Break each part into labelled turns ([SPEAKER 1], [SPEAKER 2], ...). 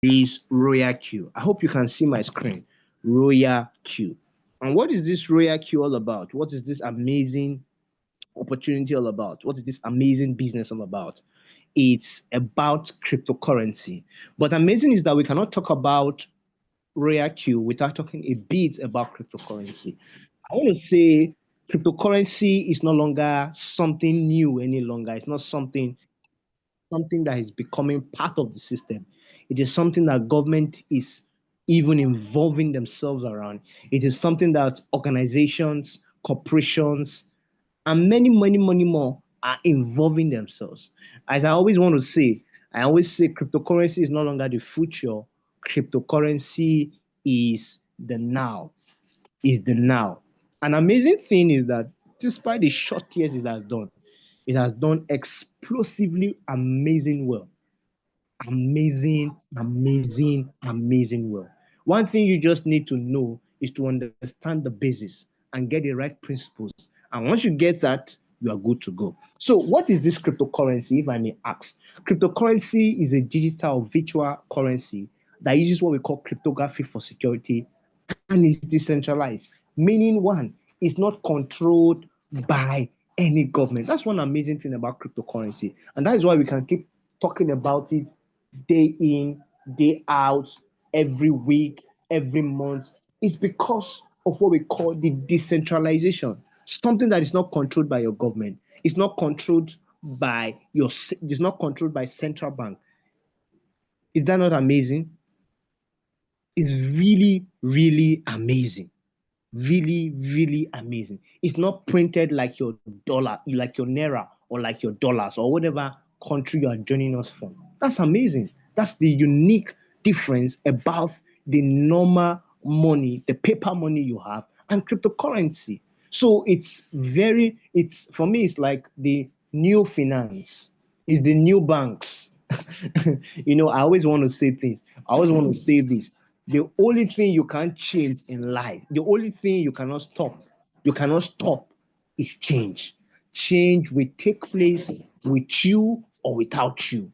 [SPEAKER 1] is RoyalQ. I hope you can see my screen. RoyalQ. And what is this RoyalQ all about? What is this amazing opportunity all about? What is this amazing business all about? It's about cryptocurrency. But amazing is that we cannot talk about RoyalQ without talking a bit about cryptocurrency. I want to say cryptocurrency is no longer something new any longer. It's not something that is becoming part of the system. It is something that government is even involving themselves around. It is something that organizations, corporations, and many more are involving themselves. As I always say cryptocurrency is no longer the future. Cryptocurrency is the now. Is the now. An amazing thing is that despite the short years it has done explosively amazing well. Amazing well. One thing you just need to know is to understand the basis and get the right principles. And once you get that, you are good to go. So, what is this cryptocurrency, if I may ask? Cryptocurrency is a digital virtual currency that uses what we call cryptography for security and is decentralized, meaning one, is not controlled by any government. That's one amazing thing about cryptocurrency. And that is why we can keep talking about it day in, day out, every week, every month. It's because of what we call the decentralization. Something that is not controlled by your government. It's not controlled by it's not controlled by central bank. Is that not amazing? It's really amazing. Really amazing. It's not printed like your dollar, like your naira, or like your dollars, or whatever country you are joining us from. That's amazing. That's the unique difference about the normal money, the paper money you have, and cryptocurrency. So it's for me, it's like the new finance, it's the new banks. I always want to say things. I always want to say this. The only thing you can't change in life, the only thing you cannot stop is change. Change will take place with you or without you.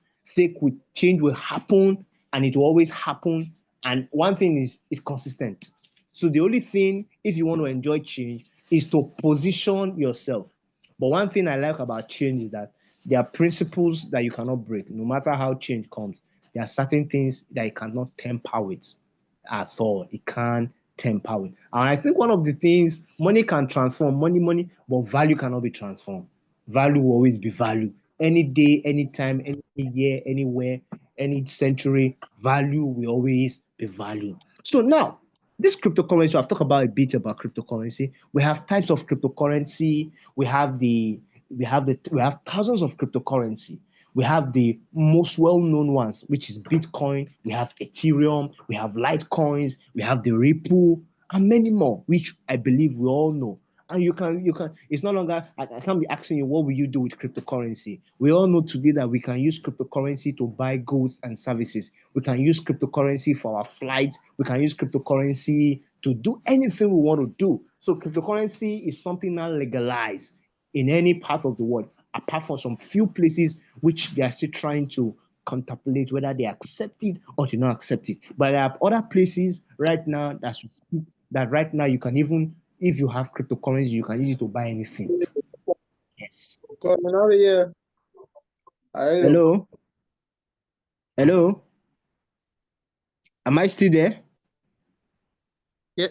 [SPEAKER 1] Change will happen and it will always happen. And one thing is consistent. So the only thing, if you want to enjoy change, is to position yourself. But one thing I like about change is that there are principles that you cannot break, no matter how change comes. There are certain things that you cannot tamper with at all. It can't tamper with. And I think one of the things money can transform, money, but value cannot be transformed. Value will always be value. Any day, anytime, any year, anywhere, any century, value will always be value. So now, this cryptocurrency, I've talked about a bit about cryptocurrency. We have types of cryptocurrency. We have thousands of cryptocurrency. We have the most well-known ones, which is Bitcoin. We have Ethereum. We have Litecoins. We have the Ripple, and many more, which I believe we all know. And you can. It's no longer. I can't be asking you what will you do with cryptocurrency. We all know today that we can use cryptocurrency to buy goods and services. We can use cryptocurrency for our flights. We can use cryptocurrency to do anything we want to do. So cryptocurrency is something now legalized in any part of the world, apart from some few places which they are still trying to contemplate whether they accept it or do not accept it. But there are other places right now that right now you can even, if you have cryptocurrency, you can use it to buy anything. Yes.
[SPEAKER 2] Coming over here.
[SPEAKER 1] Hello? Hello? Am I still there?
[SPEAKER 2] Yeah.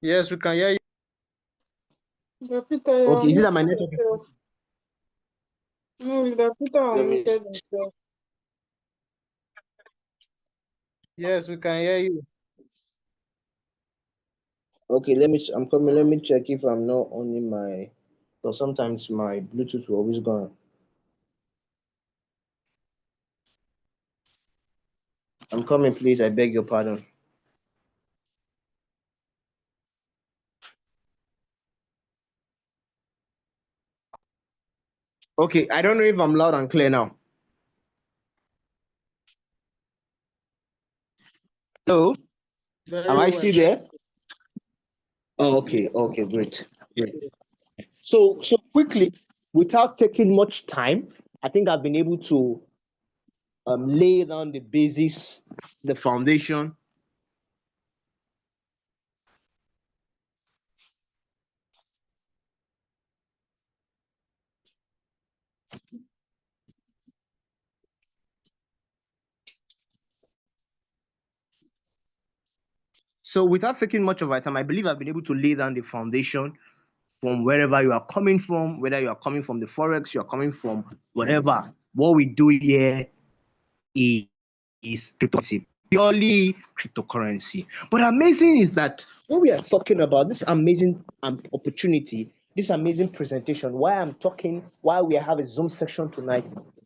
[SPEAKER 2] Yes, we can hear you.
[SPEAKER 1] Okay, is it that my network?
[SPEAKER 3] No, the Peter unmuted himself.
[SPEAKER 2] Yes, we can hear you.
[SPEAKER 1] Okay, I'm coming. Let me check if I'm not only my, because sometimes my Bluetooth will always go on. I'm coming, please. I beg your pardon. Okay, I don't know if I'm loud and clear now. Hello? Am I still there? Oh, okay, great. So quickly, without taking much time, I think I've been able to lay down the basis, the foundation. So without taking much of our time, I believe I've been able to lay down the foundation from wherever you are coming from, whether you are coming from the forex, you are coming from whatever. What we do here is purely cryptocurrency. But amazing is that when we are talking about this amazing opportunity, this amazing presentation, why we have a Zoom section tonight,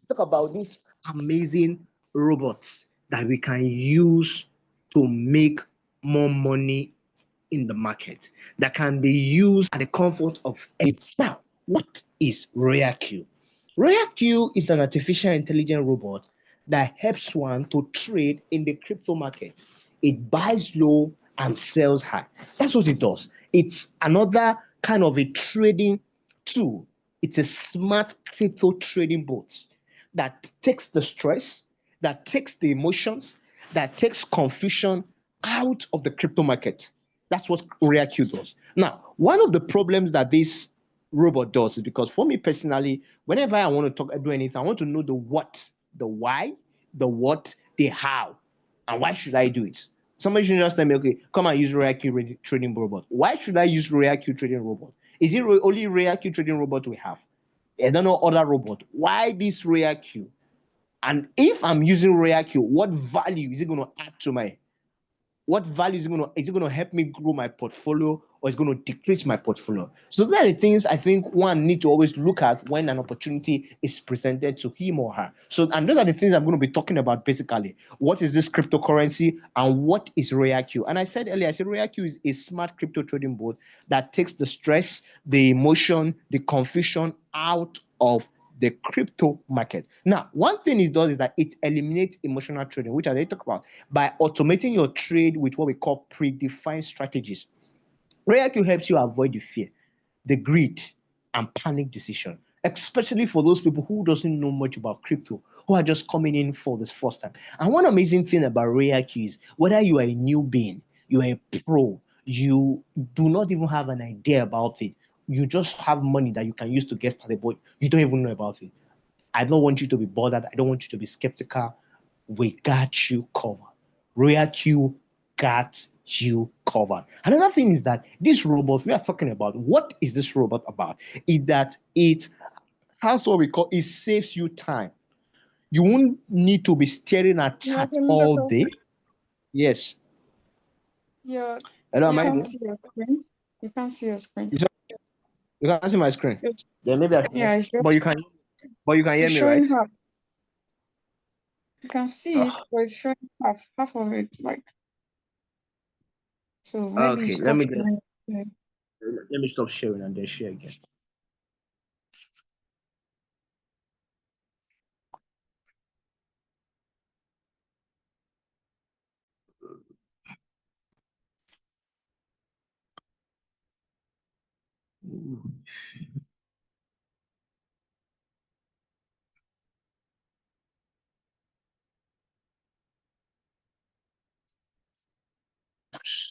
[SPEAKER 1] talk about these amazing robots that we can use to make more money in the market, that can be used at the comfort of any. Now, what is RoyalQ? RoyalQ is an artificial intelligent robot that helps one to trade in the crypto market. It buys low and sells high. That's what it does. It's another kind of a trading tool. It's a smart crypto trading bot that takes the stress, that takes the emotions, that takes confusion out of the crypto market. That's what RoyalQ does. Now, one of the problems that this robot does is because for me personally, whenever I want to do anything, I want to know the what, the why, the what, the how, and why should I do it? Somebody should just tell me, okay, come and use RoyalQ trading robot. Why should I use RoyalQ trading robot? Is it only RoyalQ trading robot we have? I don't know other robot. Why this RoyalQ? And if I'm using RoyalQ, what value is it going to add to my what value is it going to help me grow my portfolio, or is going to decrease my portfolio? So those are the things I think one need to always look at when an opportunity is presented to him or her. So, and those are the things I'm going to be talking about basically. What is this cryptocurrency and what is RoyalQ? And I said earlier, I said RoyalQ is a smart crypto trading bot that takes the stress, the emotion, the confusion out of the crypto market. Now, one thing it does is that it eliminates emotional trading, which I talk about, by automating your trade with what we call predefined strategies. RoyalQ helps you avoid the fear, the greed, and panic decision, especially for those people who doesn't know much about crypto, who are just coming in for this first time. And one amazing thing about RoyalQ is whether you are a newbie, you are a pro, you do not even have an idea about it, you just have money that you can use to get started, but you don't even know about it. I don't want you to be bothered. I don't want you to be skeptical. We got you covered. RoyalQ got you covered. Another thing is that this robot we are talking about, what is this robot about? Is that it has what we call, it saves you time. You won't need to be staring at
[SPEAKER 3] Yeah,
[SPEAKER 1] chat all day. Yes.
[SPEAKER 3] yeah,
[SPEAKER 1] Hello,
[SPEAKER 3] you
[SPEAKER 1] am I
[SPEAKER 3] can't
[SPEAKER 1] there?
[SPEAKER 3] see your screen. You can't see your screen.
[SPEAKER 1] You can't see my screen.
[SPEAKER 3] It's,
[SPEAKER 1] Then maybe I can.
[SPEAKER 3] yeah, it's
[SPEAKER 1] But
[SPEAKER 3] just
[SPEAKER 1] you can hear
[SPEAKER 3] it's
[SPEAKER 1] me, right?
[SPEAKER 3] showing half. You can see it, but it's showing half of it. Like, so maybe you
[SPEAKER 1] Okay, let
[SPEAKER 3] stop
[SPEAKER 1] me just
[SPEAKER 3] sharing. Yeah.
[SPEAKER 1] let me stop sharing and then share again.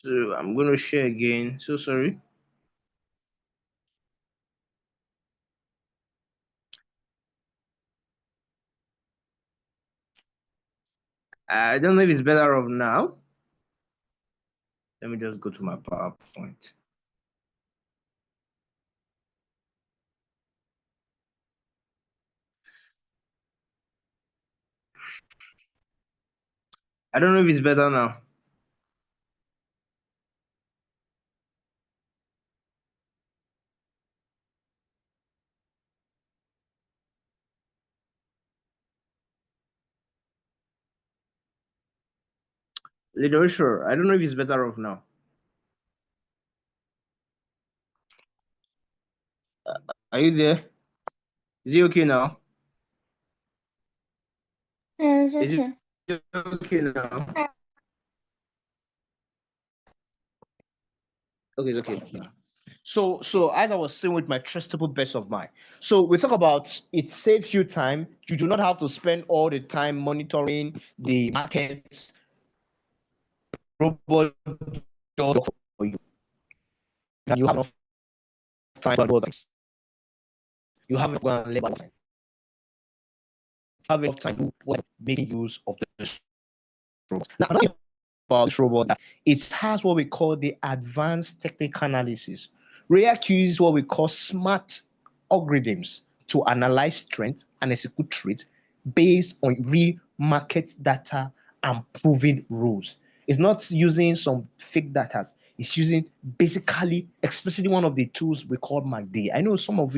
[SPEAKER 1] So I'm gonna share again. So sorry. I don't know if it's better off now. Let me just go to my PowerPoint. I don't know if it's better now. Little sure. I don't know if it's better off now. Are you there? Is it okay now?
[SPEAKER 3] Yeah, it's
[SPEAKER 1] Is
[SPEAKER 3] okay.
[SPEAKER 1] it okay now? Okay, it's okay now. So as I was saying with my trustable best of mine, so we talk about it saves you time. You do not have to spend all the time monitoring the markets. Robot does work for you. And you have enough time to do other things. You have enough time to labor time. Have enough time to making use of this robot. Now, another thing about this robot that it has what we call the advanced technical analysis. RoyalQ uses what we call smart algorithms to analyze trends and execute trades based on real market data and proven rules. It's not using some fake data. It's using basically, especially one of the tools we call MACD. I know some of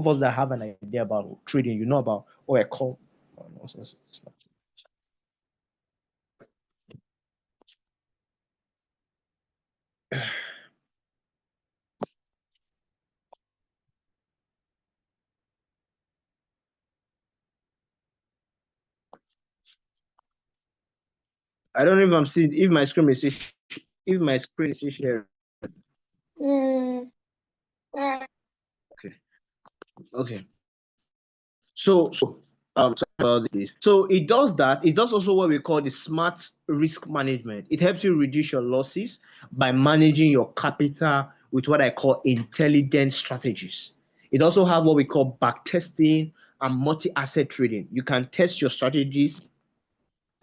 [SPEAKER 1] us that have an idea about trading, you know about what I call. Oh, no, it's not. I don't know if I'm seeing if my screen is if my screen is sharing. Okay. Okay. Sorry about this. So it does that. It does also what we call the smart risk management. It helps you reduce your losses by managing your capital with what I call intelligent strategies. It also have what we call back testing and multi-asset trading. You can test your strategies.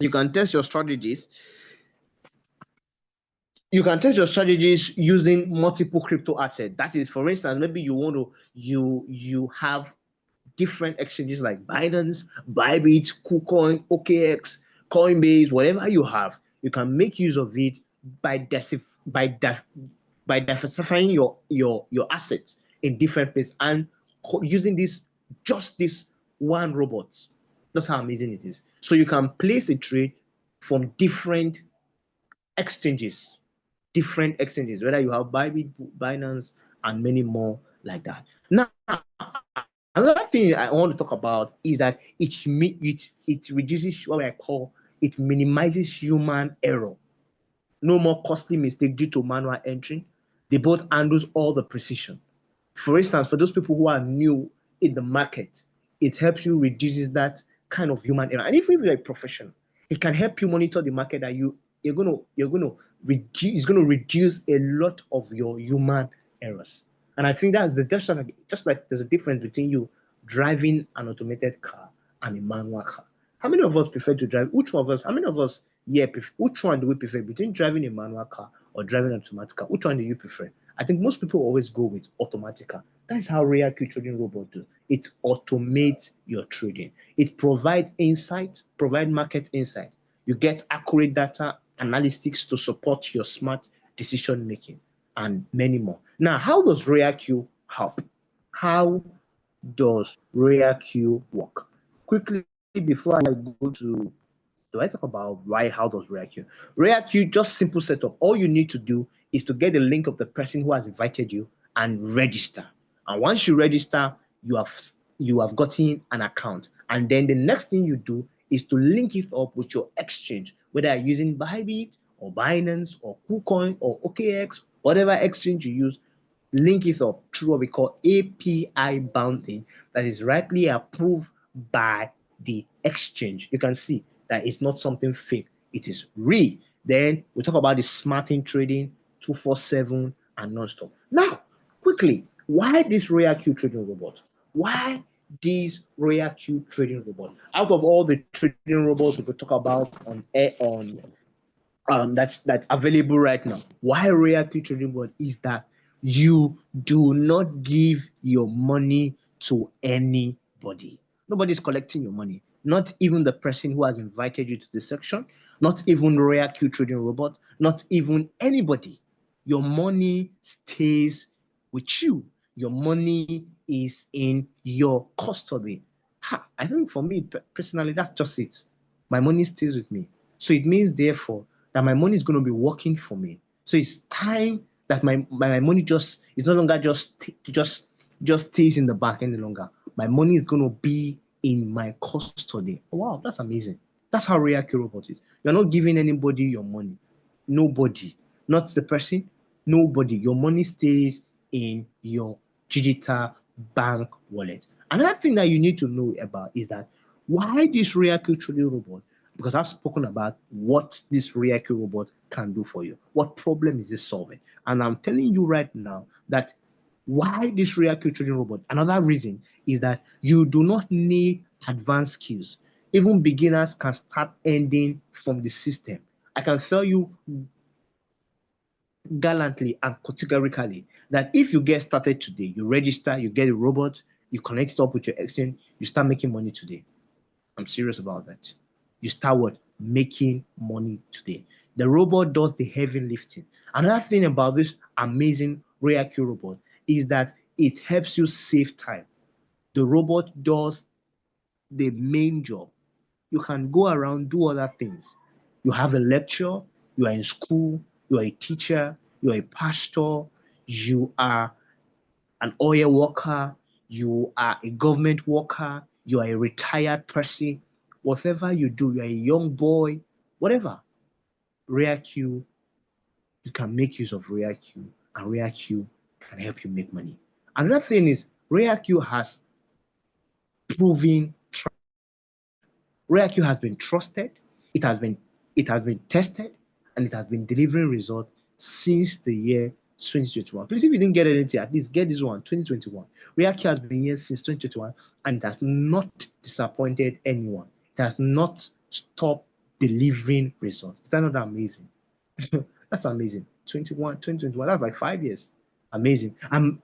[SPEAKER 1] You can test your strategies you can test your strategies using multiple crypto assets. That is, for instance, maybe you want to you have different exchanges like Binance, Bybit, KuCoin, OKX, Coinbase, whatever you have. You can make use of it by by diversifying your assets in different places and using this one robot. That's how amazing it is. So you can place a trade from exchanges whether you have Bybit, Binance, and many more like that. Now, another thing I want to talk about is that it reduces what I call it minimizes human error. No more costly mistake due to manual entry. The bot handles all the precision. For instance, for those people who are new in the market, it helps you reduces that kind of human error. And if you're a professional, it can help you monitor the market that you're gonna reduce. It's gonna reduce a lot of your human errors. And I think that's the just like there's a difference between you driving an automated car and a manual car. How many of us prefer to drive? Which one of us? How many of us? Yeah, which one do we prefer between driving a manual car or driving an automatic car? Which one do you prefer? I think most people always go with automatic car. That's how RoyalQ trading robot do. It automates your trading. It provides insight, provide market insight. You get accurate data analytics to support your smart decision making and many more. Now, how does RoyalQ help? How does RoyalQ work? Quickly, before I go to do I talk about why how does RoyalQ? RoyalQ just simple setup. All you need to do is to get the link of the person who has invited you and register. And once you register, you have gotten an account. And then the next thing you do is to link it up with your exchange, whether you're using Bybit or Binance or KuCoin or OKX, whatever exchange you use, link it up through what we call API bounding that is rightly approved by the exchange. You can see that it's not something fake, it is real. Then we talk about the smart in trading 247 and non-stop. Now, quickly, why this RoyalQ trading robot? Why this RoyalQ trading robot? Out of all the trading robots we could talk about on air on that's available right now. Why RoyalQ trading robot is that you do not give your money to anybody. Nobody's collecting your money. Not even the person who has invited you to the section, not even RoyalQ trading robot, not even anybody. Your money stays with you. Your money is in your custody. I think for me personally, that's just it. My money stays with me. So it means, therefore, that my money is going to be working for me. So it's time that my money just is no longer just stays in the bank any longer. My money is going to be in my custody. Oh, wow, that's amazing. That's how RoyalQ robot is. You're not giving anybody your money. Nobody. Not the person. Nobody. Your money stays in your digital bank wallet. Another thing that you need to know about is that why this RoyalQ trading robot? Because I've spoken about what this RoyalQ robot can do for you. What problem is it solving? And I'm telling you right now that why this RoyalQ trading robot, another reason is that you do not need advanced skills. Even beginners can start earning from the system. I can tell you gallantly and categorically that if you get started today, you register, you get a robot, you connect it up with your exchange, you start making money today. I'm serious about that. You start what? Making money today. The robot does the heavy lifting. Another thing about this amazing RoyalQ robot is that it helps you save time. The robot does the main job. You can go around, do other things. You have a lecture, you are in school, you are a teacher, you are a pastor, you are an oil worker, you are a government worker, you are a retired person, whatever you do, you are a young boy, whatever. RoyalQ, you can make use of RoyalQ, and RoyalQ can help you make money. Another thing is RoyalQ has proven RoyalQ has been trusted, it has been tested, and it has been delivering results since the year 2021. Please, if you didn't get anything, at least get this one, 2021. RoyalQ has been here since 2021 and it has not disappointed anyone. It has not stopped delivering results. Is that not amazing? That's amazing. 2021, that's like 5 years. Amazing. Can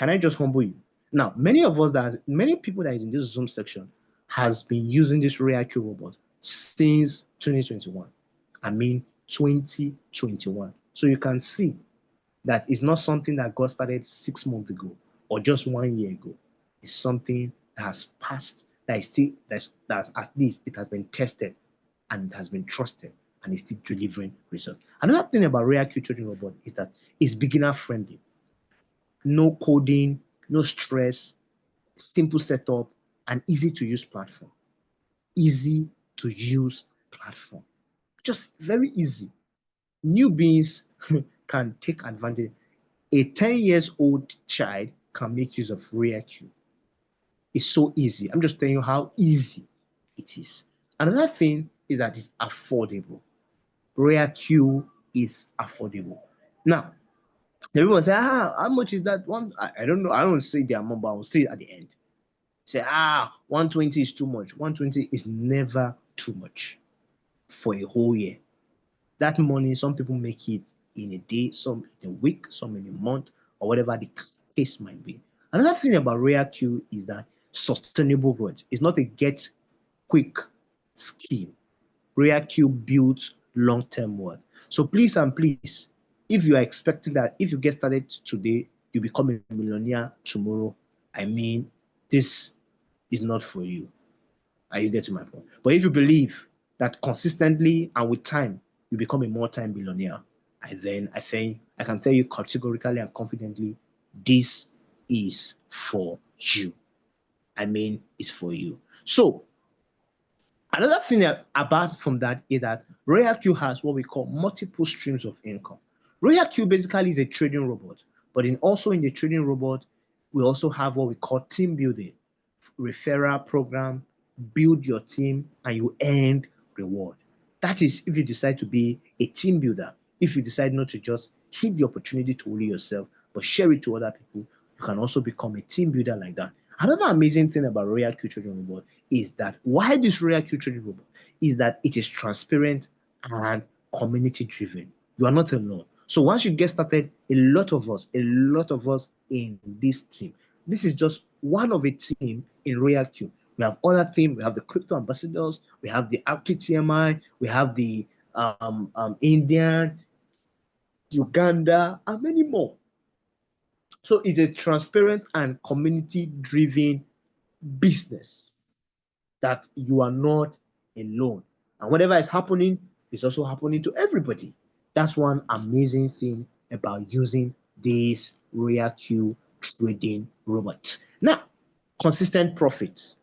[SPEAKER 1] I just humble you? Now, many people that is in this Zoom section has been using this RoyalQ robot since 2021. I mean 2021. So you can see that it's not something that got started 6 months ago or just 1 year ago. It's something that has passed, that is still that's at least it has been tested and it has been trusted and it's still delivering results. Another thing about RoyalQ trading robot is that it's beginner friendly. No coding, no stress, simple setup, and easy to use platform. Easy to use platform. Just very easy. Newbies can take advantage. A 10 years old child can make use of RoyalQ. It's so easy. I'm just telling you how easy it is. Another thing is that it's affordable. RoyalQ is affordable. Now, everyone say, how much is that one? I don't know. I don't say the amount, but I'll say it at the end. Say, 120 is too much. 120 is never too much for a whole year. That money, some people make it in a day, some in a week, some in a month, or whatever the case might be. Another thing about RoyalQ is that sustainable growth. It's not a get quick scheme. RoyalQ builds long-term wealth. So please and please, if you are expecting that if you get started today, you become a millionaire tomorrow, I mean, this is not for you. Are you getting my point? But if you believe that consistently and with time, you become a multi billionaire, I think I can tell you categorically and confidently, this is for you. I mean, it's for you. So another thing apart from that is that RoyalQ has what we call multiple streams of income. RoyalQ basically is a trading robot, but also in the trading robot, we also have what we call team building, referral program, build your team, and you earn reward. That is if you decide to be a team builder. If you decide not to just keep the opportunity to only yourself, but share it to other people, you can also become a team builder like that. Another amazing thing about RoyalQ Trading Robot is that why this RoyalQ Trading Robot is that it is transparent and community driven. You are not alone. So once you get started, a lot of us in this team, this is just one of a team in RoyalQ. We have other teams. We have the crypto ambassadors. We have the RPTMI. We have the Indian, Uganda, and many more. So it's a transparent and community-driven business that you are not alone. And whatever is happening is also happening to everybody. That's one amazing thing about using this RoyalQ trading robot. Now, consistent profit.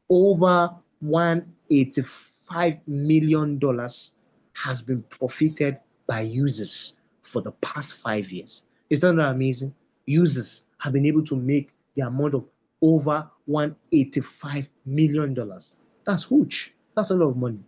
[SPEAKER 1] Over $185 million has been profited by users for the past 5 years. Is that not amazing? users have been able to make the amount of over $185 million. That's huge. That's a lot of money.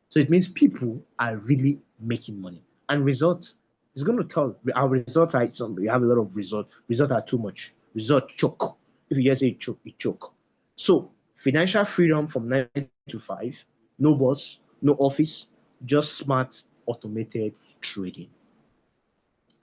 [SPEAKER 1] So it means people are really making money. And results is going to tell our results are some we have a lot of results. Results are too much. Result choke. If you just say choke, you choke. So financial freedom from 9 to 5, no boss, no office, just smart automated trading.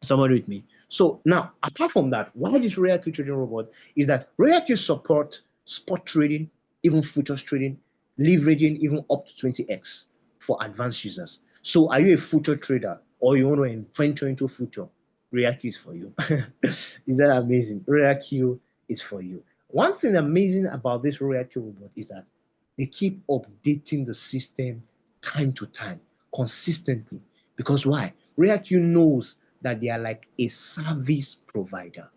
[SPEAKER 1] Somebody with me. So now, apart from that, why this RoyalQ trading robot is that RoyalQ support spot trading, even futures trading, leveraging even up to 20x for advanced users. So are you a future trader or you want to venture into future? RoyalQ is for you. Is that amazing? RoyalQ is for you. One thing amazing about this RoyalQ robot is that they keep updating the system time to time, consistently. Because why? RoyalQ knows that they are like a service provider.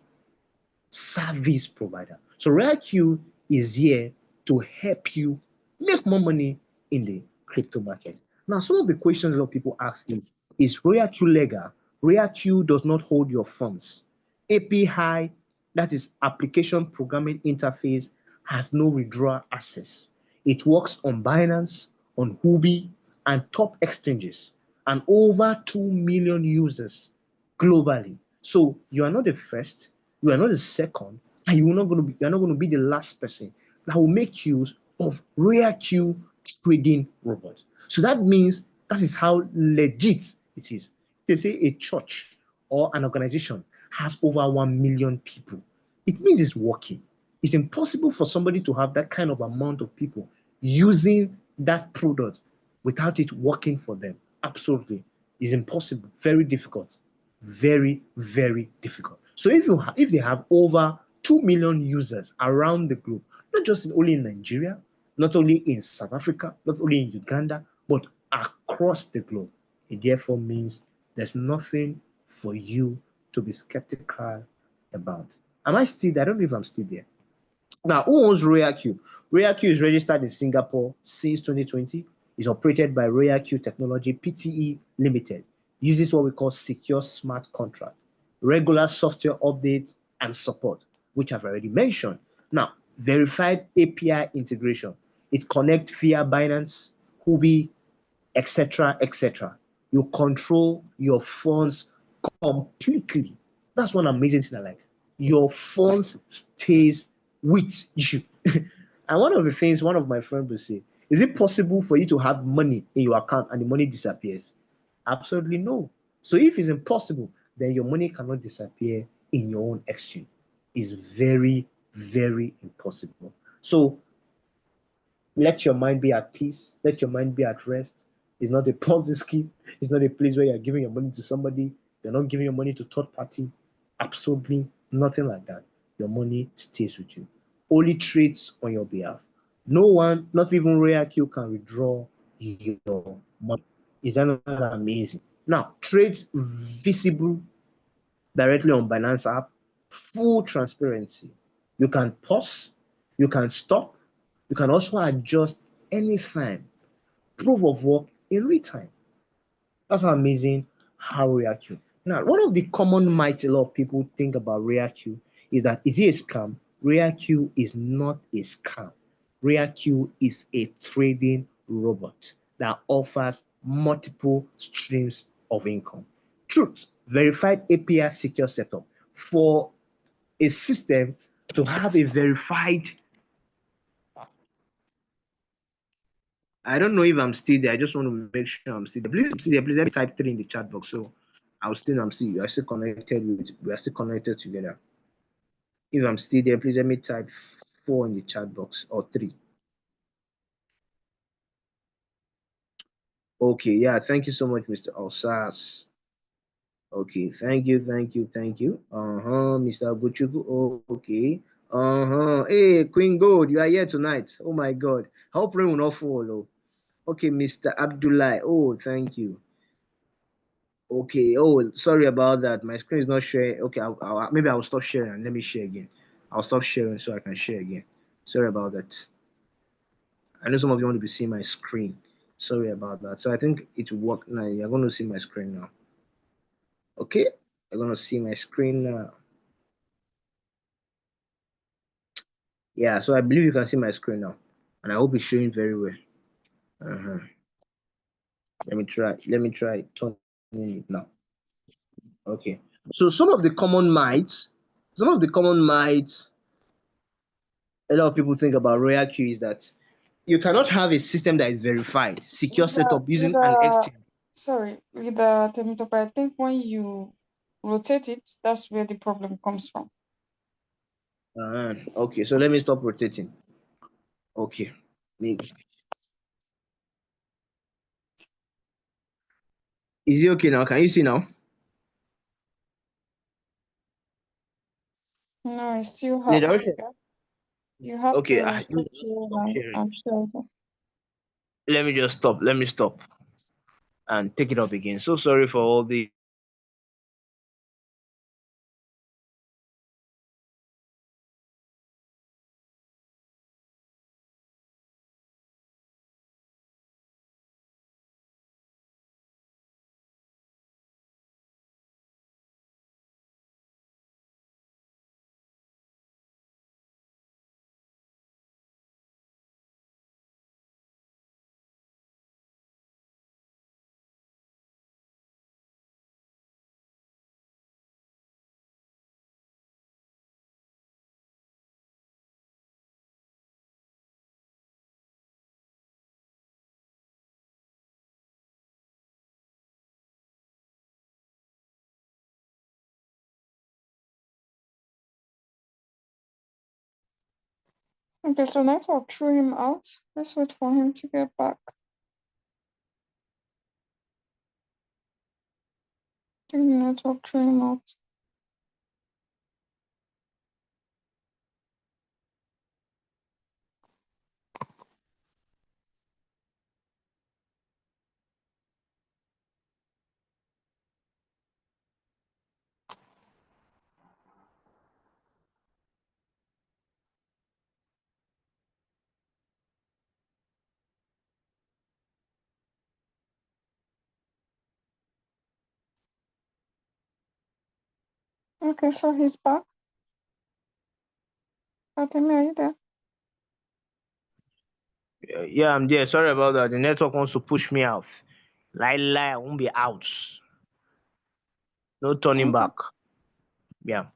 [SPEAKER 1] Service provider. So RoyalQ is here to help you make more money in the crypto market. Now, some of the questions a lot of people ask is RoyalQ legal? RoyalQ does not hold your funds. API, that is application programming interface, has no withdrawal access. It works on Binance, on Huobi, and top exchanges, and over 2 million users globally. So you are not the first, you are not the second, and you are not going to be the last person that will make use of RoyalQ trading robots. So that means that is how legit it is. They say a church or an organization has over 1 million people. It means it's working. It's impossible for somebody to have that kind of amount of people using that product without it working for them. Absolutely. It's impossible. Very difficult. Very, very difficult. So if they have over 2 million users around the globe, not just only in Nigeria, not only in South Africa, not only in Uganda, but across the globe, it therefore means there's nothing for you to be skeptical about. Am I still there? I don't know if I'm still there. Now, who owns RoyalQ? RoyalQ is registered in Singapore since 2020. It's operated by RoyalQ Technology Pte. Limited. Uses what we call secure smart contract, regular software updates and support, which I've already mentioned. Now, verified API integration. It connects via Binance, Huobi, etc., etc. You control your funds completely. That's one amazing thing I like. Your funds stays with you. And one of the things one of my friends will say, is it possible for you to have money in your account and the money disappears? Absolutely no. So if it's impossible, then your money cannot disappear in your own exchange. It's very, very impossible. So let your mind be at peace. Let your mind be at rest. It's not a Ponzi scheme. It's not a place where you're giving your money to somebody. You're not giving your money to third party. Absolutely nothing like that. Your money stays with you. Only trades on your behalf. No one, not even RoyalQ, can withdraw your money. Is that not amazing? Now, trades visible directly on Binance app, full transparency. You can pause, you can stop, you can also adjust anytime. Proof of work in real time. That's how amazing how RoyalQ. Now, one of the common myths a lot of people think about RoyalQ is that is it a scam? RoyalQ is not a scam. RoyalQ is a trading robot that offers multiple streams of income. Truth, verified API secure setup. For a system to have a verified, I don't know if I'm still there. I just want to make sure I'm still there. Please, still there. Please let me type 3 in the chat box. So I'm still you are still connected we are still connected together. If I'm still there, please let me type 4 in the chat box or 3. Okay, yeah, thank you so much, Mr. Alsas. Okay, thank you. Mr. Abuchuku. Oh, okay. Hey, Queen Gold, you are here tonight. Oh my God. Hope rain will not follow. Okay, Mr. Abdullah. Oh, thank you. Okay. Oh, sorry about that. My screen is not sharing. Okay, maybe I'll stop sharing and let me share again. I'll stop sharing so I can share again. Sorry about that. I know some of you want to be seeing my screen. Sorry about that. So I think it will work now. You're going to see my screen now. Okay, you're going to see my screen now. Yeah, so I believe you can see my screen now, and I hope it's showing very well. Uh-huh. Let me try turning it now. Okay. So some of the common myths a lot of people think about RoyalQ is that you cannot have a system that is verified, secure setup
[SPEAKER 3] With
[SPEAKER 1] using an
[SPEAKER 3] the
[SPEAKER 1] exchange.
[SPEAKER 3] sorry, with the Temitope, I think when you rotate it, that's where the problem comes from.
[SPEAKER 1] Okay, so let me stop rotating. Okay. Is it okay now? Can you see now?
[SPEAKER 3] No, it's still
[SPEAKER 1] The
[SPEAKER 3] half.
[SPEAKER 1] direction.
[SPEAKER 3] Yeah. You have
[SPEAKER 1] Okay,
[SPEAKER 3] to
[SPEAKER 1] let me
[SPEAKER 3] stop
[SPEAKER 1] just
[SPEAKER 3] here
[SPEAKER 1] stop sharing.
[SPEAKER 3] and share it.
[SPEAKER 1] Let me just stop. Let me stop and take it up again. So sorry for all the.
[SPEAKER 3] Okay, so network threw him out. Let's wait for him to get back. I think the network threw him out. Okay, so he's back. Fatima, are you there?
[SPEAKER 1] Yeah, I'm there. Sorry about that. The network wants to push me out. Lie, I won't be out. No turning
[SPEAKER 3] Okay.
[SPEAKER 1] back. Yeah.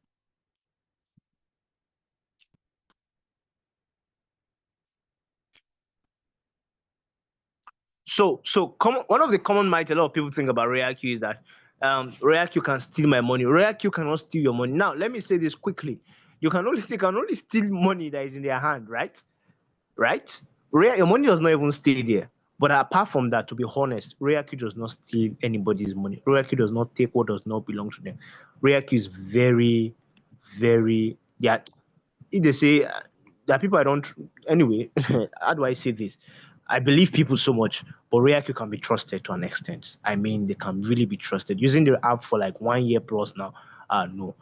[SPEAKER 1] One of the common myths a lot of people think about RoyalQ is that RoyalQ can steal my money. RoyalQ cannot steal your money. Now, let me say this quickly. They can only steal money that is in their hand, right? Right? Your money does not even stay there. But apart from that, to be honest, RoyalQ does not steal anybody's money. RoyalQ does not take what does not belong to them. RoyalQ is very, very, yeah, if they say there are people I don't anyway, how do I say this? I believe people so much, but RoyalQ can be trusted to an extent. I mean, they can really be trusted. Using the app for like 1 year plus now, no,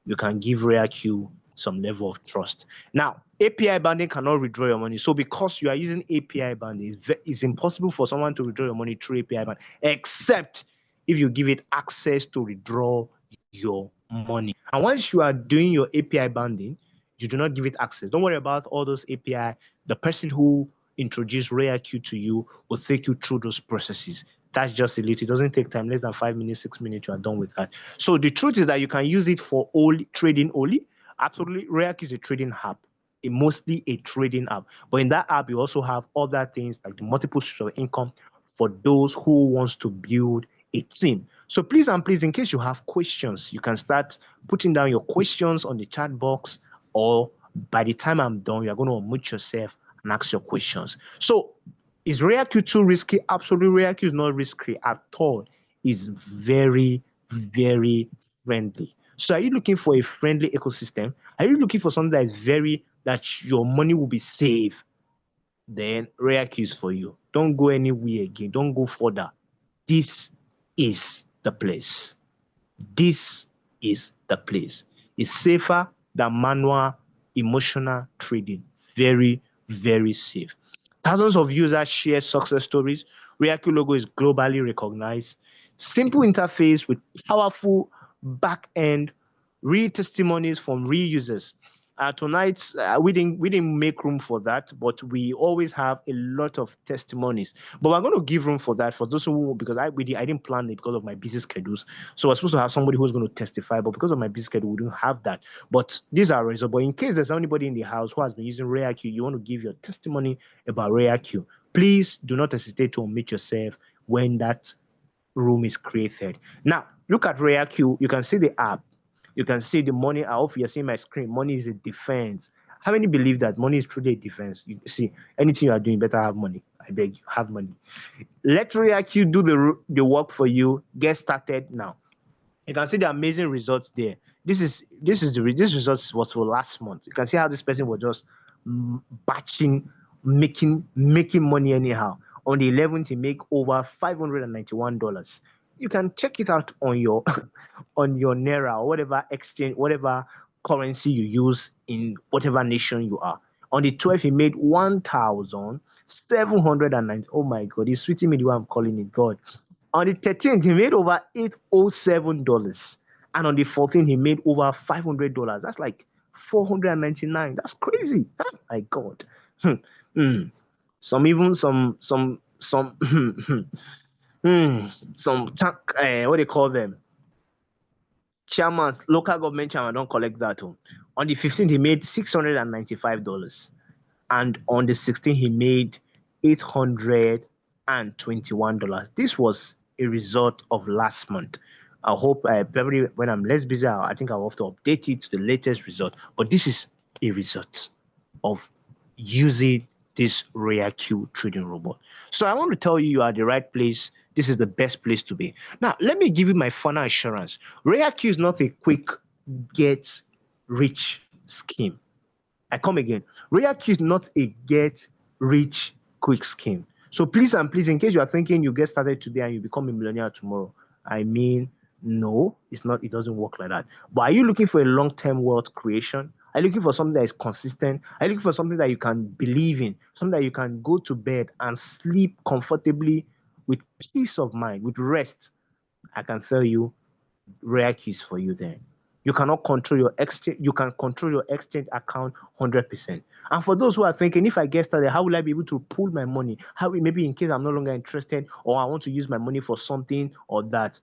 [SPEAKER 1] you can give RoyalQ some level of trust. Now, API banding cannot withdraw your money. So because you are using API banding, it's impossible for someone to withdraw your money through API banding, except if you give it access to withdraw your money. And once you are doing your API banding, you do not give it access. Don't worry about all those API. The person who introduced RoyalQ to you will take you through those processes. That's just a little. It doesn't take time. Less than 5 minutes, 6 minutes, you are done with that. So the truth is that you can use it for only trading only. Absolutely, RoyalQ is a trading app. Mostly a trading app. But in that app, you also have other things like the multiple sources of income for those who wants to build a team. So please and please, in case you have questions, you can start putting down your questions on the chat box, or by the time I'm done, you're going to unmute yourself and ask your questions. So is RoyalQ too risky? Absolutely, RoyalQ is not risky at all. It's very, very friendly. So are you looking for a friendly ecosystem? Are you looking for something that is that your money will be safe? Then RoyalQ is for you. Don't go anywhere again. Don't go further. This is the place. This is the place. It's safer than manual emotional trading. Very, very safe. Thousands of users share success stories. RoyalQ logo is globally recognized. Simple interface with powerful back end, real testimonies from real users. Tonight we didn't make room for that, but we always have a lot of testimonies. But we're going to give room for that for those who, because I didn't plan it because of my busy schedules. So we're supposed to have somebody who's going to testify, but because of my busy schedule, we didn't have that. But these are results. But in case there's anybody in the house who has been using RoyalQ, you want to give your testimony about RoyalQ, please do not hesitate to unmute yourself when that room is created. Now, look at RoyalQ. You can see the app. You can see the money. I hope you're seeing my screen. Money is a defense. How many believe that money is truly a defense? You see, anything you are doing, you better have money. I beg you, have money. Let RoyalQ do the work for you. Get started now. You can see the amazing results there. This results was for last month. You can see how this person was just batching, making money anyhow. On the 11th, he make over $591. You can check it out on your on your Naira or whatever exchange, whatever currency you use in whatever nation you are. On the 12th, he made 1,790. Oh my God, he's sweeting me the way I'm calling it. God. On the 13th, he made over $807. And on the 14th, he made over $500. That's like 499. That's crazy. Oh my God. Hmm. Hmm. Some even some what do you call them? Chairman, local government chairman don't collect that. Oh. On the 15th, he made $695. And on the 16th, he made $821. This was a result of last month. I hope probably when I'm less busy, I think I'll have to update it to the latest result. But this is a result of using this RoyalQ trading robot. So I want to tell you, you are at the right place. This is the best place to be. Now, let me give you my final assurance. RoyalQ is not a quick get rich scheme. I come again. RoyalQ is not a get rich quick scheme. So please and please, in case you are thinking you get started today and you become a millionaire tomorrow, I mean, no, it's not. It doesn't work like that. But are you looking for a long-term wealth creation? Are you looking for something that is consistent? Are you looking for something that you can believe in? Something that you can go to bed and sleep comfortably with peace of mind, with rest? I can tell you rare keys for you then. You cannot control your exchange. You can control your exchange account 100%. And for those who are thinking, if I get started, how will I be able to pull my money? How maybe in case I'm no longer interested or I want to use my money for something or that?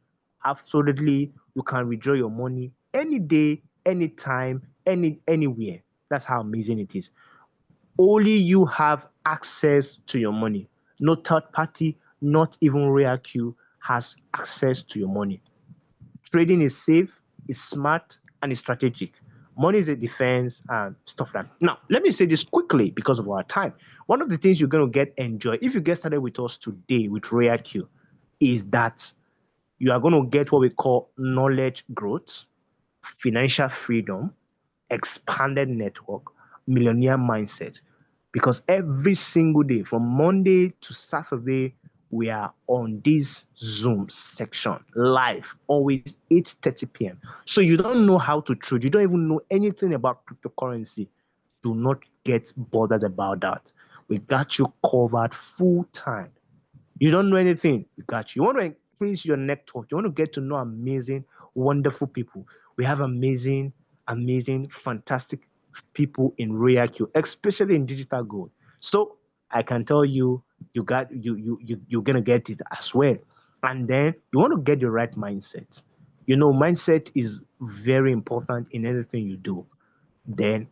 [SPEAKER 1] Absolutely, you can withdraw your money any day, anytime, anywhere. That's how amazing it is. Only you have access to your money. No third party, not even RoyalQ has access to your money. Trading is safe, is smart, and is strategic. Money is a defense and stuff like that. Now, let me say this quickly because of our time. One of the things you're going to get enjoy if you get started with us today with RoyalQ is that you are going to get what we call knowledge growth, financial freedom, expanded network, millionaire mindset. Because every single day, from Monday to Saturday, we are on this Zoom section live, always 8:30 p.m. So you don't know how to trade, you don't even know anything about cryptocurrency. Do not get bothered about that. We got you covered full time. You don't know anything, we got you. You want to increase your network, you want to get to know amazing, wonderful people. We have amazing, fantastic people in RoyalQ, especially in digital gold. So I can tell you, you're gonna get it as well. And then you want to get the right mindset. You know, mindset is very important in anything you do. Then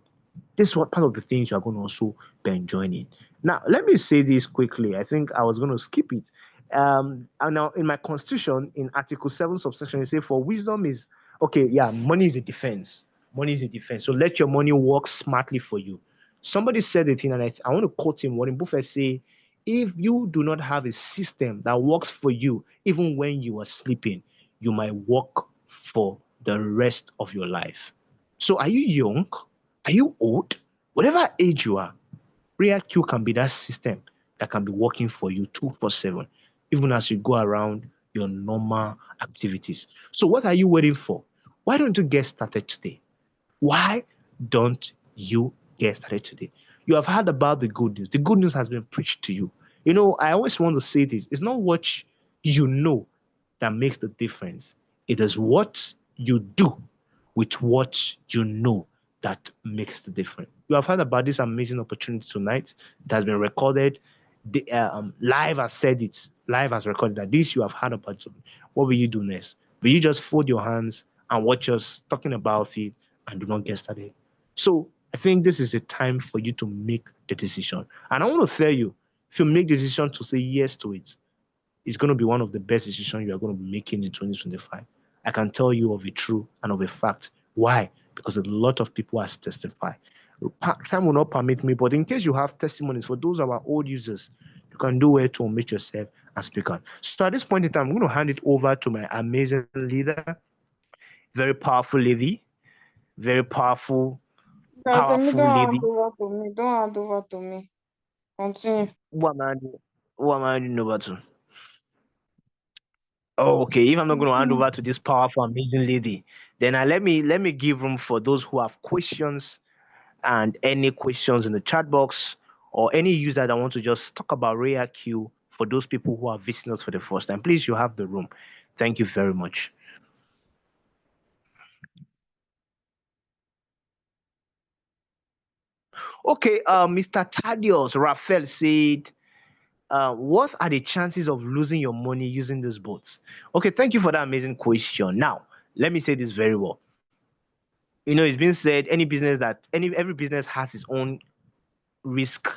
[SPEAKER 1] this is what part of the things you are going to also be enjoying it. Now, let me say this quickly. I think I was going to skip it. And now in my constitution, in Article 7, subsection, it say for wisdom is okay, yeah, money is a defense. Money is a defense. So let your money work smartly for you. Somebody said it in, and I want to quote him. Warren Buffett say, if you do not have a system that works for you, even when you are sleeping, you might work for the rest of your life. So are you young? Are you old? Whatever age you are, ReactQ can be that system that can be working for you 247, even as you go around your normal activities. So what are you waiting for? Why don't you get started today? Why don't you get started today? You have heard about the good news. The good news has been preached to you. You know, I always want to say this. It's not what you know that makes the difference. It is what you do with what you know that makes the difference. You have heard about this amazing opportunity tonight. It has been recorded. The live has said it. Live has recorded that this you have heard about. What will you do next? Will you just fold your hands and watch us talking about it and do not get started? So I think this is a time for you to make the decision. And I want to tell you, if you make the decision to say yes to it, it's going to be one of the best decisions you are going to be making in 2025. I can tell you of a true and of a fact. Why? Because a lot of people has testified. Time will not permit me, but in case you have testimonies for those of our old users, you can do it to omit yourself and speak on. So at this point in time, I'm going to hand it over to my amazing leader, very powerful lady, very
[SPEAKER 3] Tell me,
[SPEAKER 1] powerful
[SPEAKER 3] don't
[SPEAKER 1] lady.
[SPEAKER 3] hand over to me. Don't hand over to me. Continue.
[SPEAKER 1] What am I doing? What am I doing over to? Oh, okay. If I'm not going to hand
[SPEAKER 3] Continue.
[SPEAKER 1] over to this powerful, amazing lady, then let me give room for those who have questions and any questions in the chat box or any user that want to just talk about RoyalQ for those people who are visiting us for the first time. Please, you have the room. Thank you very much. Okay, Mr. Thaddeus Raphael said, what are the chances of losing your money using these bots? Okay, thank you for that amazing question. Now, let me say this very well. It's been said every business has its own risk,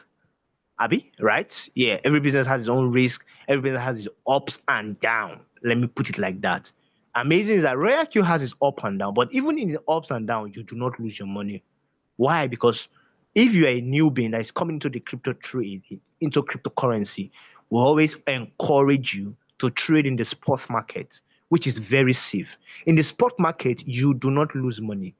[SPEAKER 1] Abby, right? Yeah, every business has its own risk. Every business has its ups and down. Let me put it like that. Amazing is that RoyalQ has its up and down, but even in the ups and downs, you do not lose your money. Why? Because if you are a newbie that is coming into the crypto trade, into cryptocurrency, we always encourage you to trade in the spot market, which is very safe. In the spot market, you do not lose money.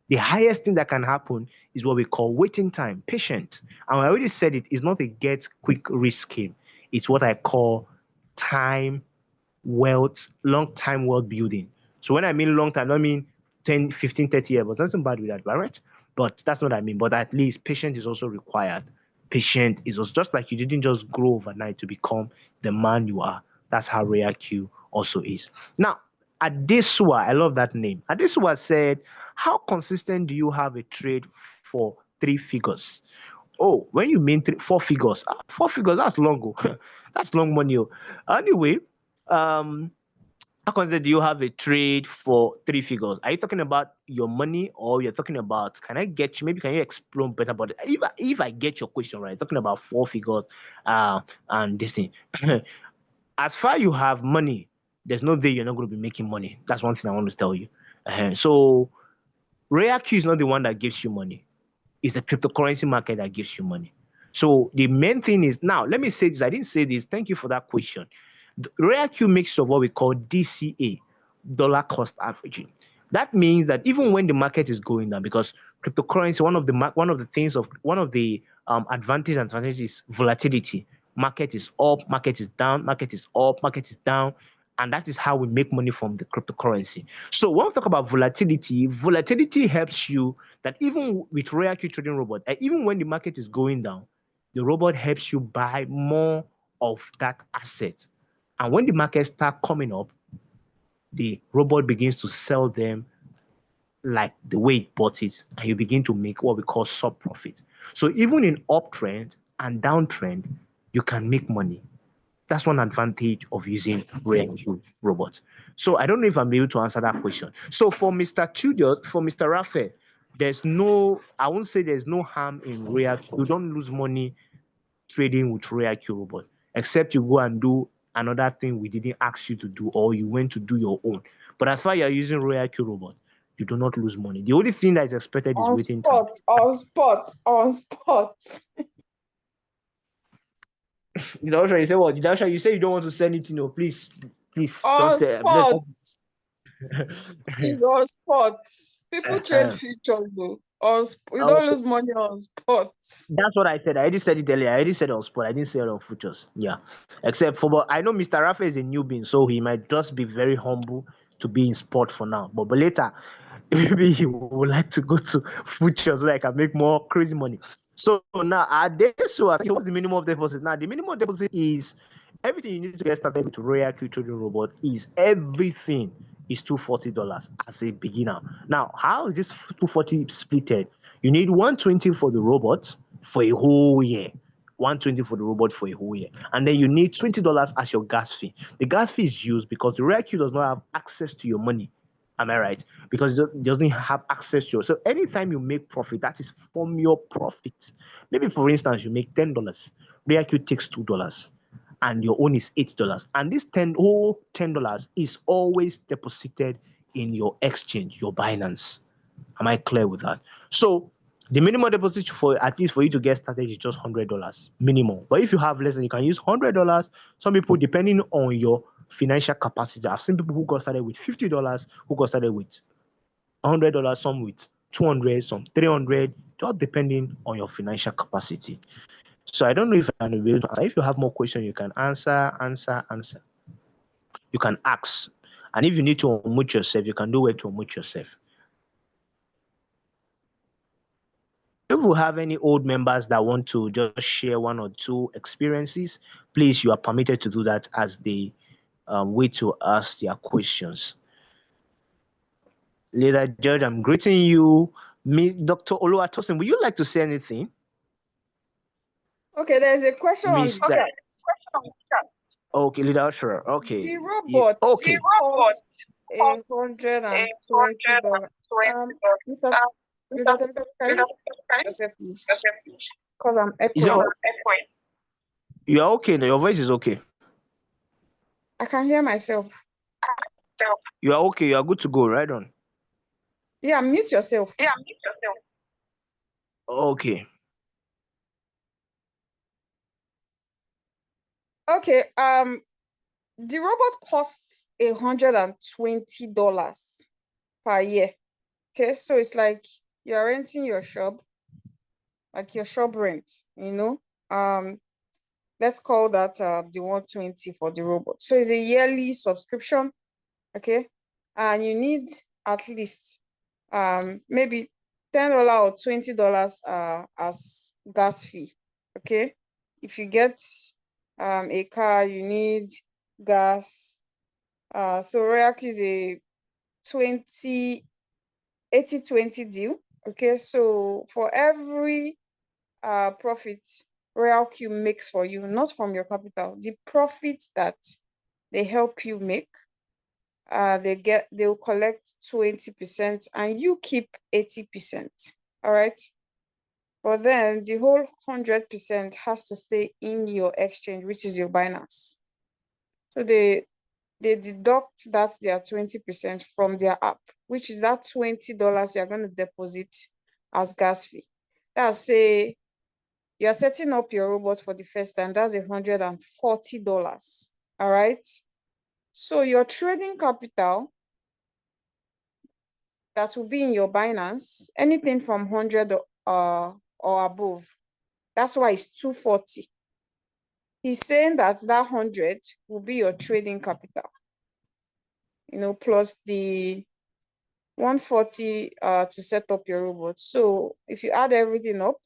[SPEAKER 1] The highest thing that can happen is what we call waiting time, patient. And I already said it is not a get quick rich scheme. It's what I call time wealth, long time wealth building. So when I mean long time, I don't mean 10, 15, 30 years, but nothing bad with that, right? But that's what I mean. But at least patience is also required. Patient is also just like you didn't just grow overnight to become the man you are. That's how Rare Q also is. Now, Adesua, I love that name. Adesua said, how consistent do you have a trade for 3 figures? Oh, when you mean 4 figures, 4 figures, that's long. That's long money. Anyway, um, how consistent do you have a trade for 3 figures? Are you talking about your money or you're talking about, can I get you, maybe can you explain better about it? If I get your question right, talking about 4 figures and this thing. As far you have money, there's no day you're not going to be making money. That's one thing I want to tell you. So RareQ is not the one that gives you money. It's the cryptocurrency market that gives you money. So the main thing is now, let me say this. I didn't say this. Thank you for that question. The RareQ makes of what we call DCA, dollar cost averaging. That means that even when the market is going down, because cryptocurrency, one of the advantage and advantage is volatility. Market is up, market is down, market is up, market is down, and that is how we make money from the cryptocurrency. So when we talk about volatility, volatility helps you that even with RoyalQ trading robot, even when the market is going down, the robot helps you buy more of that asset. And when the market start coming up, the robot begins to sell them like the way it bought it, and you begin to make what we call sub profit. So even in uptrend and downtrend, you can make money. That's one advantage of using RoyalQ robots. So I don't know if I'm able to answer that question. So for Mr. Tudor, for Mr. Raphael, I won't say there's no harm in RoyalQ. You don't lose money trading with RoyalQ robot, except you go and do another thing we didn't ask you to do, or you went to do your own. But as far as you're using RoyalQ robot, you do not lose money. The only thing that is expected is
[SPEAKER 3] On
[SPEAKER 1] waiting time.
[SPEAKER 3] spot, on spot, on spot.
[SPEAKER 1] You say what? You say you don't want to say anything. No, please don't
[SPEAKER 3] On
[SPEAKER 1] say.
[SPEAKER 3] spot. It's on spot. People trade
[SPEAKER 1] Uh,
[SPEAKER 3] futures though. You don't
[SPEAKER 1] okay.
[SPEAKER 3] lose money on spot.
[SPEAKER 1] That's what I said. I already said it earlier. I already said on spot. I didn't say it on futures. Yeah. Except for, but I know Mr. Rafa is a newbie, so he might just be very humble to be in sport for now. But later, maybe he would like to go to futures so I can make more crazy money. So now, what's the minimum deposit? Now, the minimum deposit is everything you need to get started with Royal Q Trading Robot is everything is $240 as a beginner. Now, how is this 240 splitted? You need 120 for the robot for a whole year. 120 for the robot for a whole year. And then you need $20 as your gas fee. The gas fee is used because the RoyalQ does not have access to your money. Am I right? Because it doesn't have access to it. So anytime you make profit, that is from your profit. Maybe for instance, you make $10. RoyalQ takes $2 and your own is $8. And this whole $10 is always deposited in your exchange, your Binance. Am I clear with that? So the minimum deposit for at least for you to get started is just $100 minimum. But if you have less, then you can use $100. Some people, depending on your financial capacity, I've seen people who got started with $50, who got started with $100, some with 200, some 300, just depending on your financial capacity. So I don't know if I'm able to answer. If you have more questions, you can answer. You can ask. And if you need to unmute yourself, you can do it to unmute yourself. If we have any old members that want to just share one or two experiences, please, you are permitted to do that as they wait to ask their questions. Leader George, I'm greeting you. Dr. Oluwatosin, would you like to say anything?
[SPEAKER 3] Okay, there's a question on the
[SPEAKER 1] Mr.
[SPEAKER 3] chat.
[SPEAKER 1] Okay, Leader Usher. Okay.
[SPEAKER 3] The robot
[SPEAKER 1] Okay.
[SPEAKER 3] costs $120. Mr. Leader, can you yourself, please? Because I'm echoing.
[SPEAKER 1] You are okay. Your voice is okay.
[SPEAKER 3] I can hear myself.
[SPEAKER 1] You are okay. You are good to go. Right on.
[SPEAKER 3] Yeah, mute yourself.
[SPEAKER 1] Okay.
[SPEAKER 3] Okay. The robot costs $120 per year. Okay, so it's like you're renting your shop, like your shop rent, you know. Let's call that the 120 for the robot. So it's a yearly subscription, okay, and you need at least maybe $10 or $20 as gas fee, okay. If you get a car, you need gas. So RoyalQ is a 80-20 deal, okay. So for every profit RoyalQ makes for you, not from your capital, the profit that they help you make, they'll collect 20% and you keep 80%. All right. But then the whole 100% has to stay in your exchange, which is your Binance. So they deduct that their 20% from their app, which is that $20 you're going to deposit as gas fee. That's say you're setting up your robot for the first time, that's $140. All right. So your trading capital that will be in your Binance, anything from 100 or above, that's why it's 240. He's saying that 100 will be your trading capital, you know, plus the 140 to set up your robot. So if you add everything up,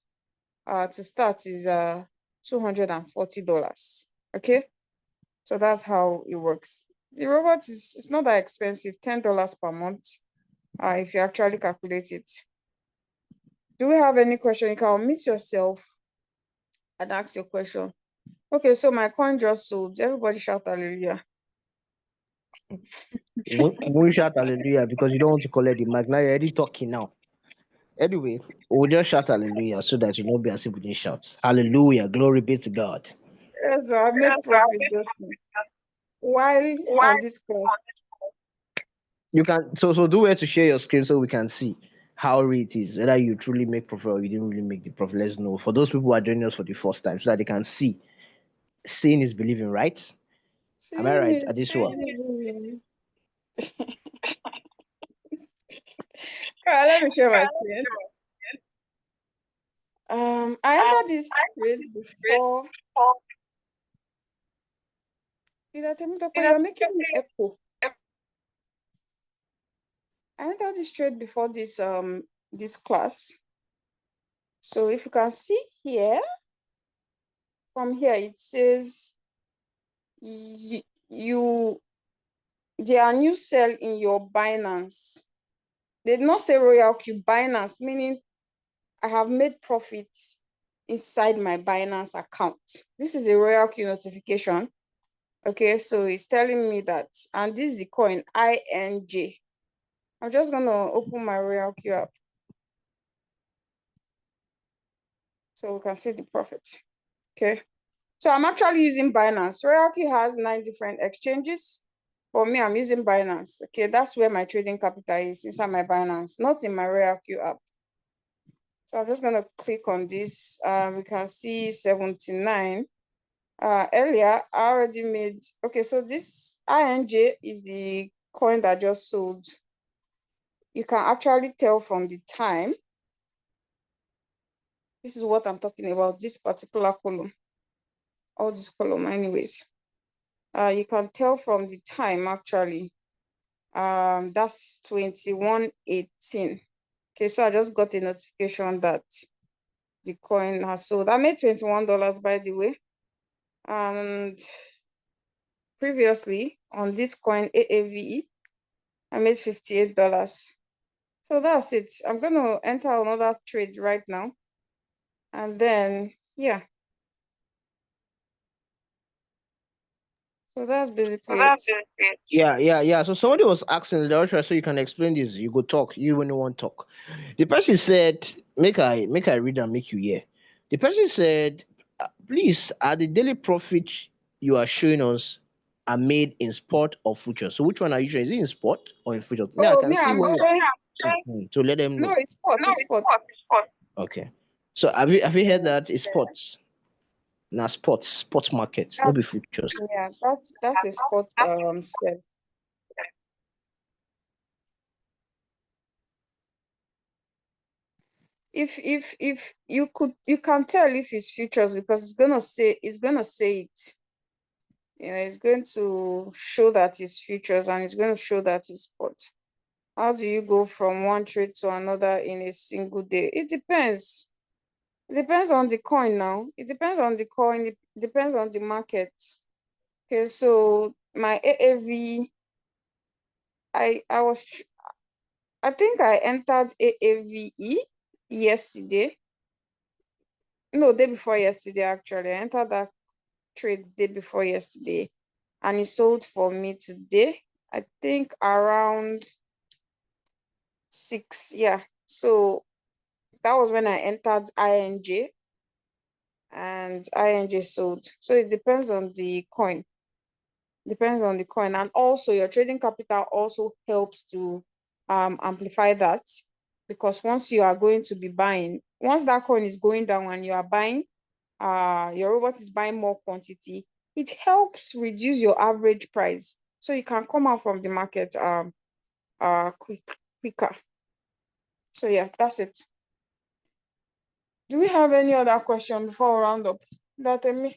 [SPEAKER 3] to start is $240. Okay, so that's how it works. The robot it's not that expensive, $10 per month, if you actually calculate it. Do we have any question? You can unmute yourself and ask your question. Okay, so my coin just sold. Everybody shout hallelujah.
[SPEAKER 1] We shout hallelujah because you don't want to collect the mic. Now you're already talking now. Anyway, we'll just shout hallelujah so that you won't be as if we didn't shout. Hallelujah. Glory be to God.
[SPEAKER 3] Yes, I made profit just now. While on this class.
[SPEAKER 1] You can so do it to share your screen so we can see how it is, whether you truly make profit or you didn't really make the profit. Let's know. For those people who are joining us for the first time, so that they can see. Seeing is believing, right? Am I right, Adesua?
[SPEAKER 3] Let me share my screen. I entered this trade before. You're making me echo. I entered this trade before this class. So if you can see here, from here it says you There are new sell in your Binance. They did not say RoyalQ, Binance, meaning I have made profits inside my Binance account. This is a RoyalQ notification. Okay, so it's telling me that, and this is the coin INJ. I'm just gonna open my RoyalQ app so we can see the profit. Okay, so I'm actually using Binance. RoyalQ has 9 different exchanges. For me, I'm using Binance. Okay, that's where my trading capital is, inside my Binance, not in my RoyalQ app. So I'm just gonna click on this. We can see 79. Earlier I already made, okay, so this INJ is the coin that just sold. You can actually tell from the time. This is what I'm talking about, this particular column, all this column anyways. You can tell from the time actually. That's 21:18. Okay, so I just got a notification that the coin has sold. I made $21, by the way. And previously on this coin AAVE, I made $58. So that's it. I'm going to enter another trade right now. And then, yeah. So that's basically it.
[SPEAKER 1] Yeah. So somebody was asking the usher, so you can explain this. You go talk. You when you want talk. The person said, make I read and make you hear. The person said, please, are the daily profit you are showing us are made in sport or future? So which one are you showing? Is it in sport or in future? Me, I
[SPEAKER 3] Oh,
[SPEAKER 1] can
[SPEAKER 3] yeah,
[SPEAKER 1] see
[SPEAKER 3] I'm
[SPEAKER 1] when
[SPEAKER 3] trying.
[SPEAKER 1] to let them
[SPEAKER 3] No,
[SPEAKER 1] know.
[SPEAKER 3] it's sport. It's sport.
[SPEAKER 1] Okay. So have you heard that it's sports? Now sports markets, no be
[SPEAKER 3] That's,
[SPEAKER 1] futures.
[SPEAKER 3] yeah, that's a sport sell. If you can tell if it's futures because it's gonna say it. It's going to show that it's futures and it's going to show that it's spot. How do you go from one trade to another in a single day? It depends. It depends on the coin now. It depends on the coin. It depends on the market. Okay, so my AAV, I think I entered AAVE yesterday. No, day before yesterday, actually. I entered that trade day before yesterday and it sold for me today. I think around 6. Yeah. So that was when I entered INJ and INJ sold. So it depends on the coin. Depends on the coin. And also your trading capital also helps to amplify that because once you are going to be buying, once that coin is going down and you are buying, your robot is buying more quantity, it helps reduce your average price. So you can come out from the market quicker. So yeah, that's it. Do we have any other question before we round up? That me.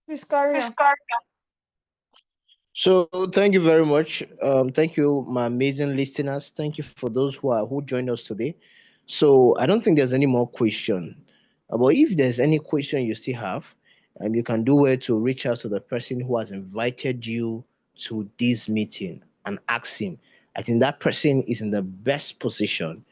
[SPEAKER 3] Please carry on.
[SPEAKER 1] So thank you very much. Thank you, my amazing listeners. Thank you for those who joined us today. So I don't think there's any more question. But if there's any question you still have, you can do well to reach out to the person who has invited you to this meeting and ask him. I think that person is in the best position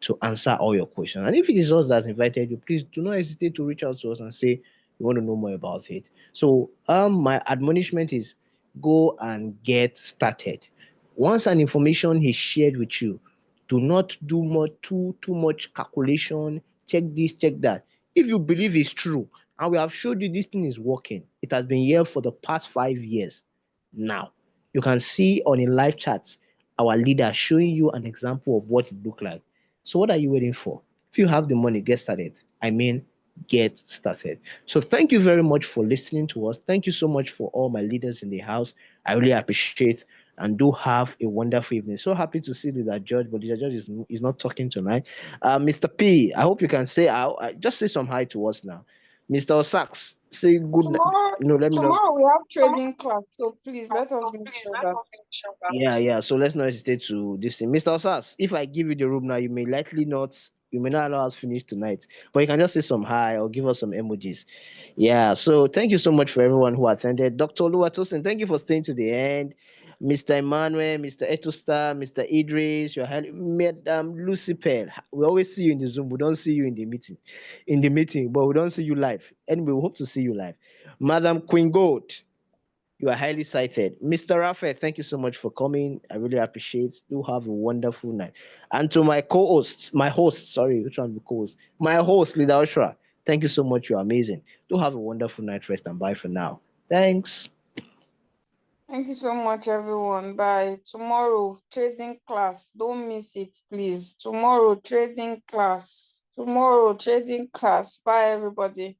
[SPEAKER 1] to answer all your questions. And if it is us that's invited you, please do not hesitate to reach out to us and say you want to know more about it. So my admonishment is go and get started. Once an information is shared with you, do not do too much calculation, check this, check that. If you believe it's true, and we have showed you this thing is working, it has been here for the past 5 years now. You can see on a live chat our leader showing you an example of what it looked like. So what are you waiting for? If you have the money, get started. I mean, get started. So thank you very much for listening to us. Thank you so much for all my leaders in the house. I really appreciate and do have a wonderful evening. So happy to see Leader George, but Leader George is not talking tonight. Mr. P, I hope you can say just say some hi to us now. Mr. Sachs, say good night.
[SPEAKER 3] Tomorrow,
[SPEAKER 1] Let me know.
[SPEAKER 3] tomorrow we have trading class, so please let us make sure that.
[SPEAKER 1] Yeah. So let's not hesitate to this thing. Mr. Osas, if I give you the room now, you may not allow us finish tonight. But you can just say some hi or give us some emojis. Yeah. So thank you so much for everyone who attended. Dr. Oluwatosin, thank you for staying to the end. Mr. Emmanuel, Mr. Etostar, Mr. Idris, you're highly, Madam Lucipel. We always see you in the Zoom. We don't see you in the meeting, but we don't see you live. Anyway, we hope to see you live. Madam Queen Gold, you are highly cited. Mr. Raphael, thank you so much for coming. I really appreciate. Do have a wonderful night. And to my co-hosts, my host, sorry, which one the co-host? My host, Leader Oshra. Thank you so much. You're amazing. Do have a wonderful night rest and bye for now. Thanks.
[SPEAKER 3] Thank you so much, everyone. Bye. Tomorrow, trading class. Don't miss it, please. Tomorrow, trading class. Tomorrow, trading class. Bye, everybody.